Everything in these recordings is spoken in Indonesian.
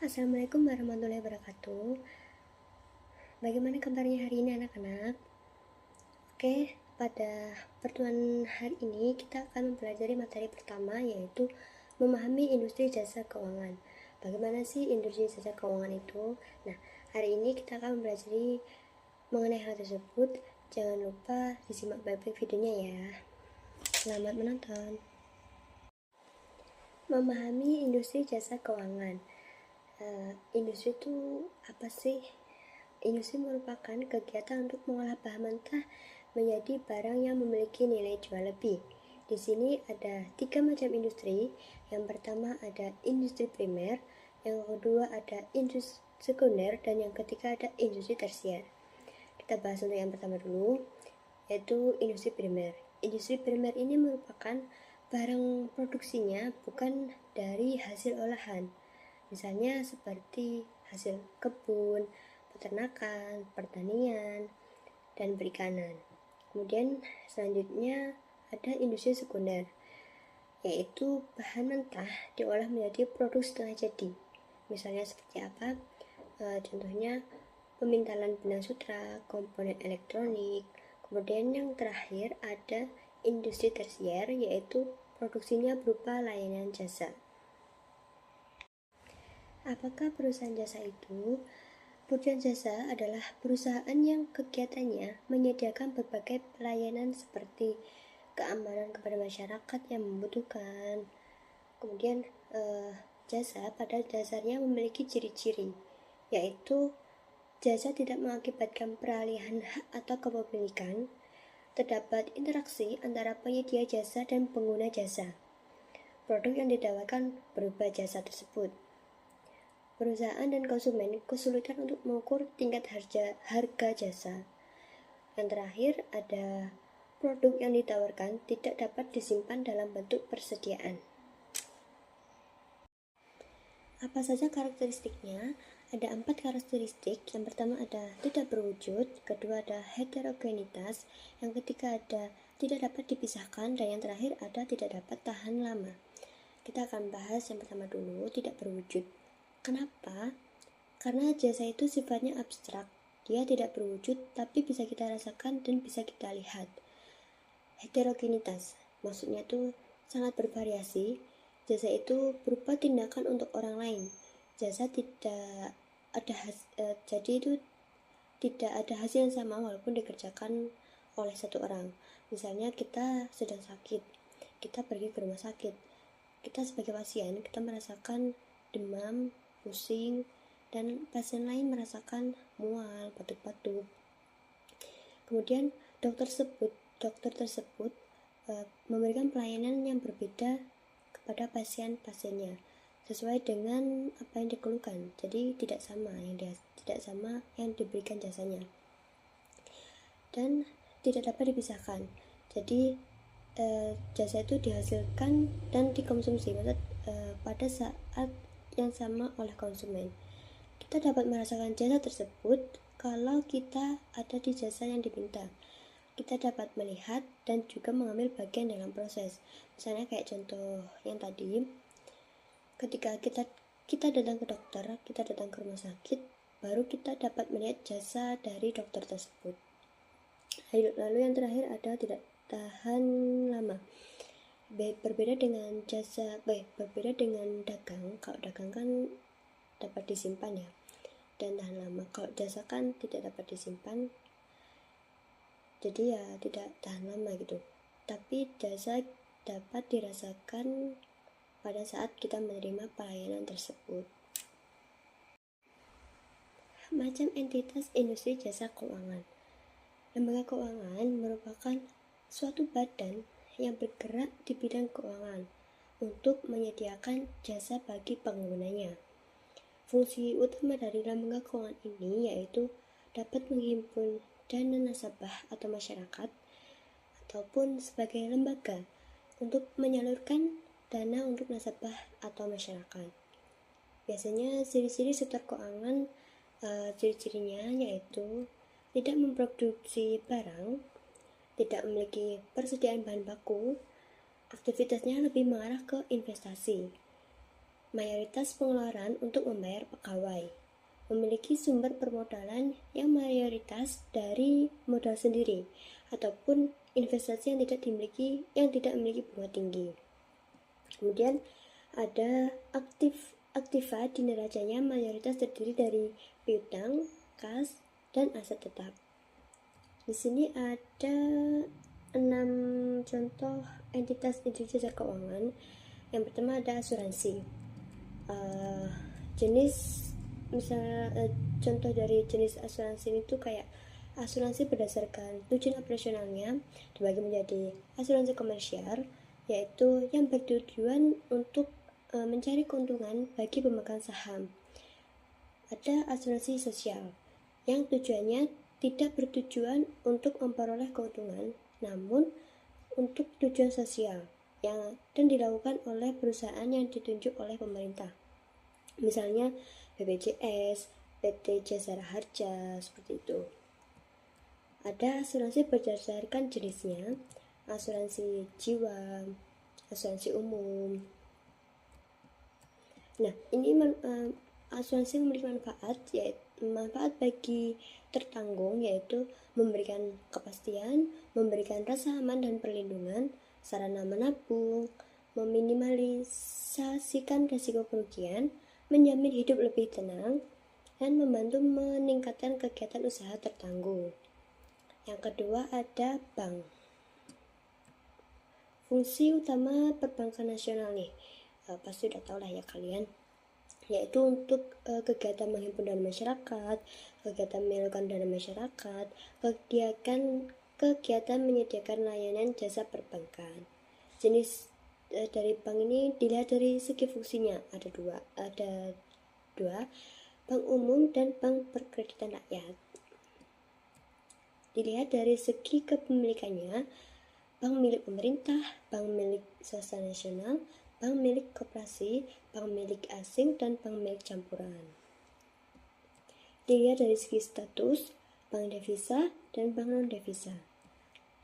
Assalamualaikum warahmatullahi wabarakatuh. Bagaimana kabarnya hari ini anak-anak? Oke, pada pertemuan hari ini kita akan mempelajari materi pertama, yaitu memahami industri jasa keuangan. Bagaimana sih industri jasa keuangan itu? Nah, hari ini kita akan mempelajari mengenai hal tersebut. Jangan lupa disimak baik-baik videonya ya. Selamat menonton. Memahami industri jasa keuangan. Industri itu apa sih? Industri merupakan kegiatan untuk mengolah bahan mentah menjadi barang yang memiliki nilai jual lebih. Di sini ada 3 macam industri. Yang pertama ada industri primer, yang kedua ada industri sekunder, dan yang ketiga ada industri tersier. Kita bahas untuk yang pertama dulu, yaitu industri primer. Industri primer ini merupakan barang produksinya bukan dari hasil olahan. Misalnya seperti hasil kebun, peternakan, pertanian, dan perikanan. Kemudian selanjutnya ada industri sekunder, yaitu bahan mentah diolah menjadi produk setengah jadi. Misalnya seperti apa? Contohnya pemintalan benang sutra, komponen elektronik. Kemudian yang terakhir ada industri tersier, yaitu produksinya berupa layanan jasa. Apakah perusahaan jasa itu? Perusahaan jasa adalah perusahaan yang kegiatannya menyediakan berbagai pelayanan seperti keamanan kepada masyarakat yang membutuhkan. Kemudian jasa pada dasarnya memiliki ciri-ciri, yaitu jasa tidak mengakibatkan peralihan hak atau kepemilikan, terdapat interaksi antara penyedia jasa dan pengguna jasa. Produk yang ditawarkan berupa jasa tersebut. Perusahaan dan konsumen kesulitan untuk mengukur tingkat harga jasa. Yang terakhir ada produk yang ditawarkan tidak dapat disimpan dalam bentuk persediaan. Apa saja karakteristiknya? Ada 4 karakteristik. Yang pertama ada tidak berwujud, kedua ada heterogenitas, yang ketiga ada tidak dapat dipisahkan, dan yang terakhir ada tidak dapat tahan lama. Kita akan bahas yang pertama dulu, tidak berwujud. Kenapa? Karena jasa itu sifatnya abstrak. Dia tidak berwujud, tapi bisa kita rasakan dan bisa kita lihat. Heterogenitas, maksudnya itu sangat bervariasi. Jasa itu berupa tindakan untuk orang lain. Jasa tidak ada jadi itu tidak ada hasil yang sama walaupun dikerjakan oleh satu orang. Misalnya kita sedang sakit, kita pergi ke rumah sakit. Kita sebagai pasien, kita merasakan demam, pusing, dan pasien lain merasakan mual, batuk-batuk. Kemudian dokter tersebut memberikan pelayanan yang berbeda kepada pasien-pasiennya sesuai dengan apa yang dikeluhkan. Jadi tidak sama yang diberikan jasanya. Dan tidak dapat dipisahkan. Jadi jasa itu dihasilkan dan dikonsumsi pada saat yang sama oleh konsumen. Kita dapat merasakan jasa tersebut kalau kita ada di jasa yang diminta. Kita dapat melihat dan juga mengambil bagian dalam proses. Misalnya kayak contoh yang tadi, ketika kita datang ke dokter, kita datang ke rumah sakit, baru kita dapat melihat jasa dari dokter tersebut. Lalu yang terakhir ada tidak tahan lama. Berbeda dengan dagang. Kalau dagang kan dapat disimpan ya, dan tahan lama. Kalau jasa kan tidak dapat disimpan, jadi ya tidak tahan lama gitu. Tapi jasa dapat dirasakan pada saat kita menerima pelayanan tersebut. Macam entitas industri jasa keuangan. Lembaga keuangan merupakan suatu badan yang bergerak di bidang keuangan untuk menyediakan jasa bagi penggunanya. Fungsi utama dari lembaga keuangan ini yaitu dapat menghimpun dana nasabah atau masyarakat, ataupun sebagai lembaga untuk menyalurkan dana untuk nasabah atau masyarakat. Biasanya ciri-ciri sektor keuangan, ciri-cirinya yaitu tidak memproduksi barang, tidak memiliki persediaan bahan baku, aktivitasnya lebih mengarah ke investasi. mayoritas pengeluaran untuk membayar pegawai, memiliki sumber permodalan yang mayoritas dari modal sendiri, ataupun investasi yang tidak memiliki bunga tinggi. Kemudian ada aktiva di neracanya mayoritas terdiri dari piutang, kas, dan aset tetap. Di sini ada 6 contoh entitas institusi jasa keuangan. Yang pertama ada asuransi. Contoh dari jenis asuransi itu kayak asuransi berdasarkan tujuan operasionalnya dibagi menjadi asuransi komersial, yaitu yang bertujuan untuk mencari keuntungan bagi pemegang saham. Ada asuransi sosial yang tujuannya tidak bertujuan untuk memperoleh keuntungan, namun untuk tujuan sosial dan dilakukan oleh perusahaan yang ditunjuk oleh pemerintah. Misalnya BPJS, PT Jasara Harja, seperti itu. Ada asuransi berdasarkan jenisnya, asuransi jiwa, asuransi umum. Nah, ini asuransi memiliki manfaat bagi tertanggung, yaitu memberikan kepastian, memberikan rasa aman dan perlindungan, sarana menabung, meminimalisasikan risiko kerugian, menjamin hidup lebih tenang, dan membantu meningkatkan kegiatan usaha tertanggung. Yang kedua ada bank. Fungsi utama perbankan nasional nih, pasti udah tahu lah ya kalian, yaitu untuk kegiatan menghimpun dana masyarakat, kegiatan menyalurkan dana masyarakat, kegiatan menyediakan layanan jasa perbankan. Jenis dari bank ini dilihat dari segi fungsinya, ada dua, bank umum dan bank perkreditan rakyat. Dilihat dari segi kepemilikannya, bank milik pemerintah, bank milik swasta nasional, bank milik koperasi, bank milik asing, dan bank milik campuran. Dilihat dari segi status, bank devisa dan bank non-devisa.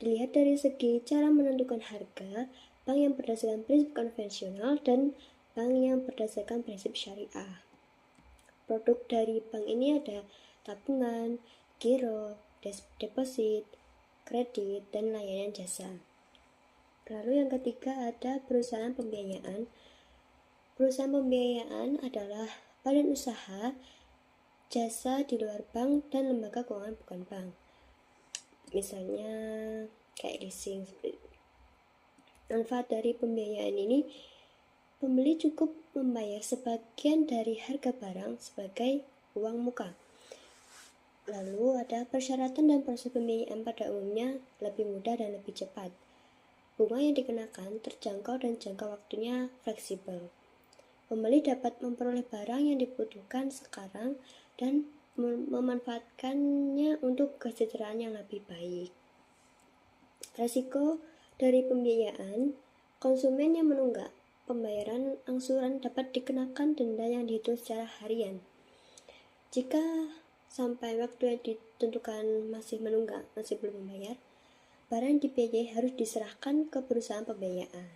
Dilihat dari segi cara menentukan harga, bank yang berdasarkan prinsip konvensional dan bank yang berdasarkan prinsip syariah. Produk dari bank ini ada tabungan, giro, deposit, kredit, dan layanan jasa. Lalu yang ketiga ada perusahaan pembiayaan. Perusahaan pembiayaan adalah badan usaha, jasa di luar bank, dan lembaga keuangan bukan bank. Misalnya kayak leasing. Manfaat dari pembiayaan ini, pembeli cukup membayar sebagian dari harga barang sebagai uang muka. Lalu ada persyaratan dan proses pembiayaan pada umumnya lebih mudah dan lebih cepat. Bunga yang dikenakan terjangkau dan jangka waktunya fleksibel. Pembeli dapat memperoleh barang yang dibutuhkan sekarang dan memanfaatkannya untuk kesejahteraan yang lebih baik. Resiko dari pembiayaan, konsumen yang menunggak pembayaran angsuran dapat dikenakan denda yang dihitung secara harian. Jika sampai waktu yang ditentukan masih menunggak, masih belum membayar, barang dibiayai harus diserahkan ke perusahaan pembiayaan.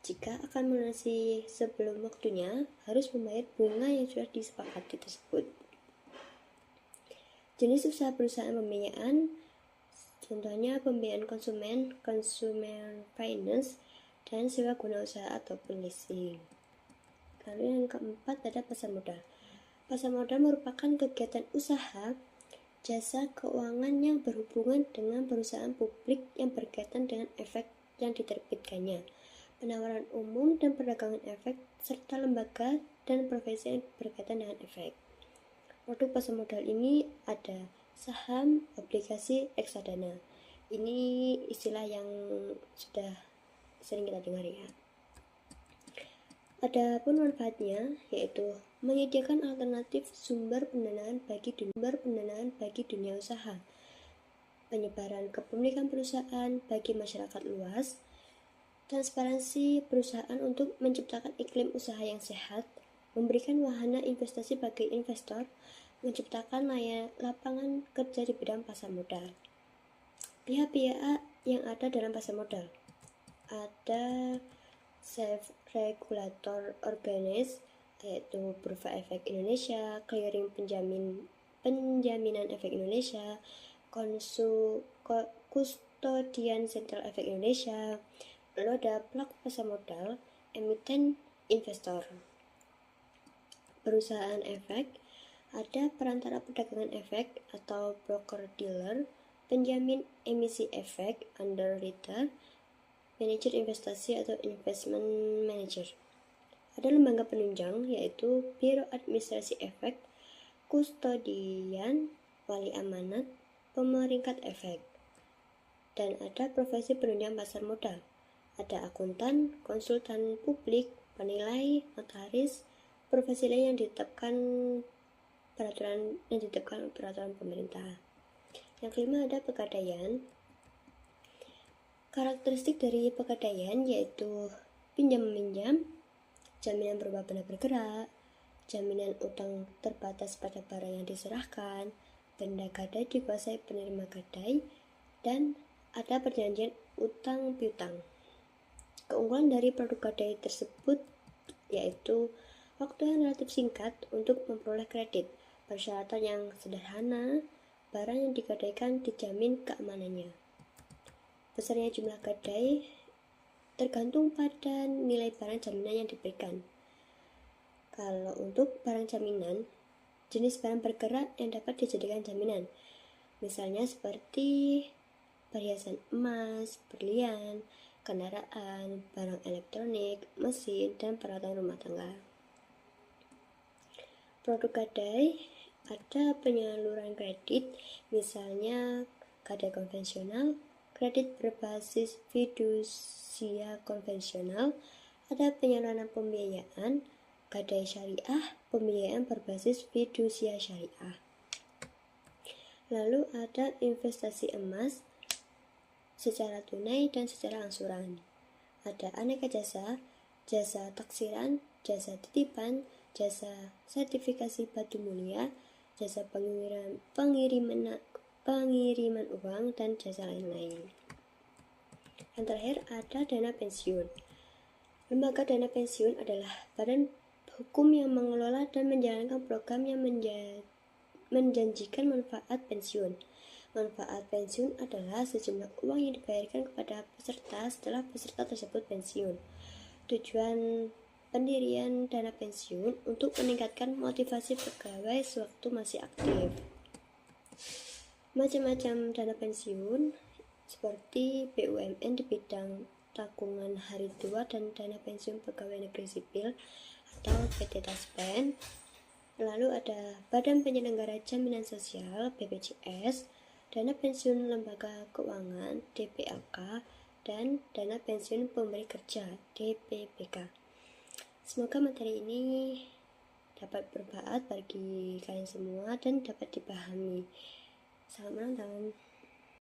Jika akan melunasi sebelum waktunya, harus membayar bunga yang sudah disepakati tersebut. Jenis usaha perusahaan pembiayaan, contohnya pembiayaan konsumen, consumer finance, dan sewa guna usaha ataupun leasing. Lalu yang keempat ada pasar modal. Pasar modal merupakan kegiatan usaha jasa keuangan yang berhubungan dengan perusahaan publik yang berkaitan dengan efek yang diterbitkannya, penawaran umum dan perdagangan efek, serta lembaga dan profesi yang berkaitan dengan efek. Produk pasar modal ini ada saham, obligasi, reksadana. Ini istilah yang sudah sering kita dengar ya. Ada pun manfaatnya, yaitu menyediakan alternatif sumber pendanaan bagi dunia usaha, penyebaran kepemilikan perusahaan bagi masyarakat luas, transparansi perusahaan untuk menciptakan iklim usaha yang sehat, memberikan wahana investasi bagi investor, menciptakan lapangan kerja di bidang pasar modal. Pihak-pihak yang ada dalam pasar modal ada self-regulator organization, yaitu Bursa Efek Indonesia, Clearing Penjaminan Efek Indonesia, Kustodian Sentral Efek Indonesia, lalu ada pelaku pasar modal, emiten, investor. Perusahaan efek, ada perantara perdagangan efek atau broker dealer, penjamin emisi efek, underwriter, manajer investasi atau investment manager. Ada lembaga penunjang yaitu Biro Administrasi Efek, Kustodian, Wali Amanat, Pemeringkat Efek. Dan ada profesi penunjang pasar modal. Ada akuntan, konsultan publik, penilai, notaris, profesi lain yang ditetapkan peraturan pemerintah. Yang kelima ada pegadaian. Karakteristik dari pegadaian yaitu pinjam-meminjam, jaminan berupa benda bergerak, jaminan utang terbatas pada barang yang diserahkan, benda gadai dikuasai penerima gadai, dan ada perjanjian utang piutang. Keunggulan dari produk gadai tersebut yaitu waktu yang relatif singkat untuk memperoleh kredit, persyaratan yang sederhana, barang yang digadaikan dijamin keamanannya. Besarnya jumlah gadai tergantung pada nilai barang jaminan yang diberikan. Kalau untuk barang jaminan, jenis barang bergerak yang dapat dijadikan jaminan, misalnya seperti perhiasan emas, berlian, kendaraan, barang elektronik, mesin, dan peralatan rumah tangga. Produk gadai ada penyaluran kredit, misalnya gadai konvensional, kredit berbasis fidusia konvensional, ada penyaluran pembiayaan, gadai syariah, pembiayaan berbasis fidusia syariah. Lalu ada investasi emas secara tunai dan secara angsuran. Ada aneka jasa, jasa taksiran, jasa titipan, jasa sertifikasi batu mulia, jasa pengiriman uang, dan jasa lain-lain. Yang terakhir ada dana pensiun. Lembaga dana pensiun adalah badan hukum yang mengelola dan menjalankan program yang menjanjikan manfaat pensiun. Manfaat pensiun adalah sejumlah uang yang dibayarkan kepada peserta setelah peserta tersebut pensiun. Tujuan pendirian dana pensiun untuk meningkatkan motivasi pegawai sewaktu masih aktif. Macam-macam dana pensiun seperti BUMN di bidang tabungan hari tua dan dana pensiun pegawai negeri sipil atau PT Taspen. Lalu ada Badan Penyelenggara Jaminan Sosial BPJS, dana pensiun lembaga keuangan DPAK, dan dana pensiun pemberi kerja DPPK. Semoga materi ini dapat bermanfaat bagi kalian semua dan dapat dipahami. Selamat menonton.